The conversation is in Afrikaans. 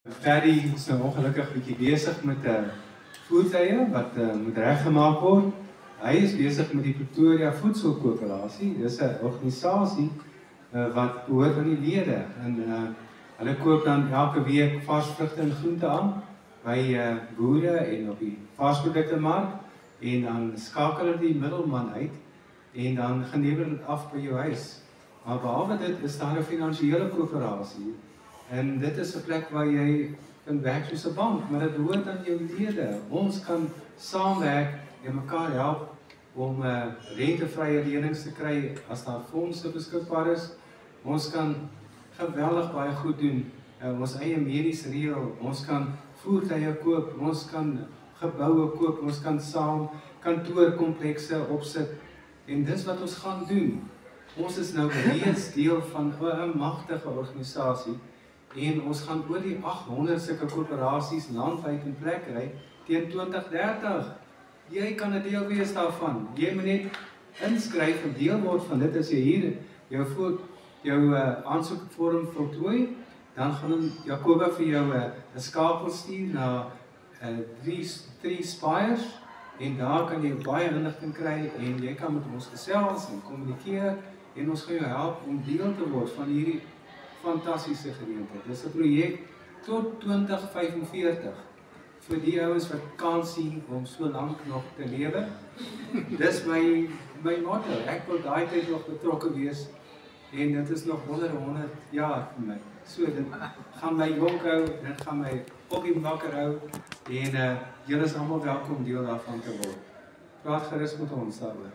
Ferry is nou ongelukkig bietjie besig met voertuie wat moet reggemaak word. Hy is besig met die Pretoria Voedselkoöperasie. Dis 'n organisasie wat behoort aan die lede en hulle koop dan elke week vars vrugte en groente aan by boere en op die varsproduktemark en dan skakel hulle die middelman uit en dan gaan hulle dit af by jou huis. Maar behalwe dit is daar 'n finansiële koöperasie. En dit is 'n plek waar jy kan werk soos 'n bank, maar dit behoort aan jou lede. Ons kan saamwerk en mekaar help om rentevrye lenings te kry as daar fondse beskikbaar is. Ons kan geweldig baie goed doen. Ons eie mediese reël, ons kan voertuie koop, ons kan geboue koop, ons kan saam kantoorkomplekse opsit. En dis wat ons gaan doen. Ons is nou reeds deel van 'n magtige organisasie. En ons gaan oor die 800 sulke koöperasies landwyd in plek kry teen 2030. Jy kan 'n deel wees daarvan. Jy moet net inskryf en deel word van dit as jy hier jou aansoekvorm voltooi, dan gaan Jacoba vir jou 'n skakel stuur na 3 Spires en daar kan jy baie inligting kry en jy kan met ons gesels en kommunikeer en ons gaan jou help om deel te word van hierdie fantastiese geleentheid. Dis 'n projek tot 2045 vir die ouens wat kan sien om so lank nog te lewe. Dis my motto. Ek wil daai tyd nog betrokke wees en dit is nog 100 jaar vir my. So dit gaan my jonk hou, dit gaan my op die wakker hou en julle is almal welkom deel daarvan te word. Praat gerus met ons daaroor.